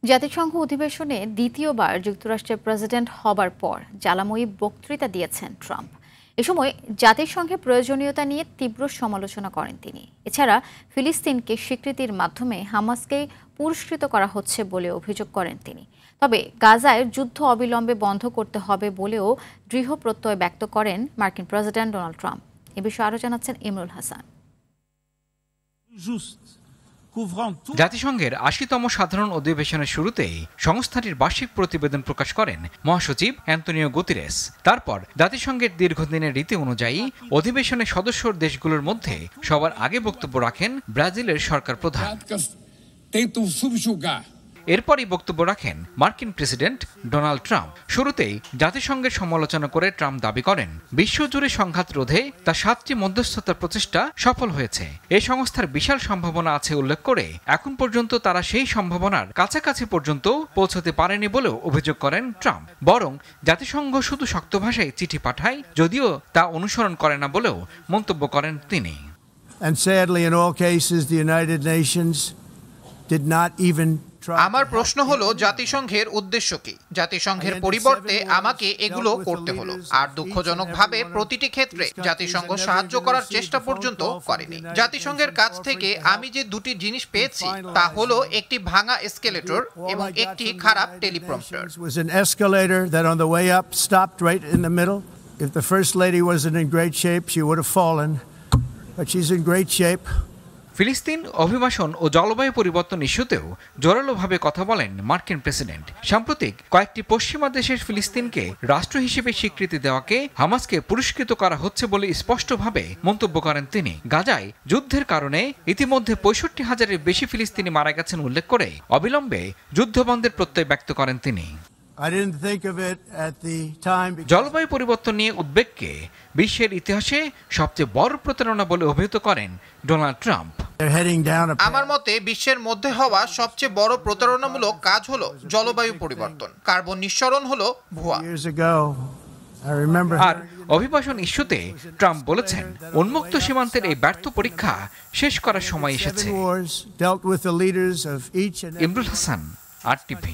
জাতিসংঘ অধিবেশনে দ্বিতীয়বার যুক্তরাষ্ট্রের প্রেসিডেন্ট হবার পর জ্বালাময়ী বক্তৃতা দিয়েছেন ট্রাম্প। এ সময় জাতিসংঘের প্রয়োজনীয়তা নিয়ে তীব্র সমালোচনা করেন তিনি। এছাড়া ফিলিস্তিনকে স্বীকৃতির মাধ্যমে হামাসকে পুরস্কৃত করা হচ্ছে বলে অভিযোগ করেন তিনি। তবে গাজায় যুদ্ধ অবিলম্বে বন্ধ করতে হবে বলেও দৃঢ় প্রত্যয় ব্যক্ত করেন মার্কিন প্রেসিডেন্ট ডোনাল্ড ট্রাম্প। এ বিষয়ে আরও জানাচ্ছেন ইমরুল হাসান। জাতিসংঘের ৮০তম সাধারণ অধিবেশনের শুরুতেই সংস্থাটির বার্ষিক প্রতিবেদন প্রকাশ করেন মহাসচিব অ্যান্তোনিও গুতেরেস। তারপর জাতিসংঘের দীর্ঘদিনের রীতি অনুযায়ী অধিবেশনের সদস্য দেশগুলোর মধ্যে সবার আগে বক্তব্য রাখেন ব্রাজিলের সরকার প্রধান। এরপরই বক্তব্য রাখেন মার্কিন প্রেসিডেন্ট ডোনাল্ড ট্রাম্প। শুরুতেই জাতিসংঘের সমালোচনা করে ট্রাম্প দাবি করেন বিশ্বজুড়ে সংঘাত রোধে তার ৭টি মধ্যস্থতার প্রচেষ্টা সফল হয়েছে। এই সংস্থার বিশাল সম্ভাবনা আছে উল্লেখ করে এখন পর্যন্ত তারা সেই সম্ভাবনার কাছাকাছি পর্যন্ত পৌঁছতে পারেনি বলেও অভিযোগ করেন ট্রাম্প। বরং জাতিসংঘ শুধু শক্ত ভাষায় চিঠি পাঠায়, যদিও তা অনুসরণ করে না বলেও মন্তব্য করেন তিনি। And sadly, in all cases, the United Nations did not even আমার প্রশ্ন হলো জাতিসংঘের উদ্দেশ্য কি? জাতিসংঘের পরিবর্তে আমাকে এগুলো করতে হলো। আর দুঃখজনকভাবে প্রতিটি ক্ষেত্রে জাতিসংঘ সাহায্য করার চেষ্টা পর্যন্ত করেনি। জাতিসংঘের কাছ থেকে আমি যে দুটি জিনিস পেয়েছি তা হলো একটি ভাঙা এসকেলেটর এবং একটি খারাপ teleprompter. If the first lady wasn't in great shape, she would have fallen, but she's in great shape. ফিলিস্তিন অভিবাসন ও জলবায়ু পরিবর্তন ইস্যুতেও জোরালোভাবে কথা বলেন মার্কিন প্রেসিডেন্ট। সাম্প্রতিক কয়েকটি পশ্চিমা দেশের ফিলিস্তিনকে রাষ্ট্র হিসেবে স্বীকৃতি দেওয়াকে হামাসকে পুরস্কৃত করা হচ্ছে বলে স্পষ্টভাবে মন্তব্য করেন তিনি। গাজায় যুদ্ধের কারণে ইতিমধ্যে ৬৫,০০০-এর বেশি ফিলিস্তিনি মারা গেছেন উল্লেখ করে অবিলম্বে যুদ্ধবন্ধের প্রত্যয় ব্যক্ত করেন তিনি। জলবায়ু পরিবর্তন নিয়ে উদ্বেগকে বিশ্বের ইতিহাসে সবচেয়ে বড় প্রতারণা বলে অভিহিত করেন ডোনাল্ড ট্রাম্প। আমার মতে বিশ্বের মধ্যে হওয়া সবচেয়ে বড় প্রতারণামূলক কাজ হলো জলবায়ু পরিবর্তন। কার্বন নিঃসরণ হলো ভুয়া। আর অভিবাসন ইস্যুতে ট্রাম্প বলেছেন উন্মুক্ত সীমান্তের এই ব্যর্থ পরীক্ষা শেষ করার সময় এসেছে। ইমরুল হাসান, RTV।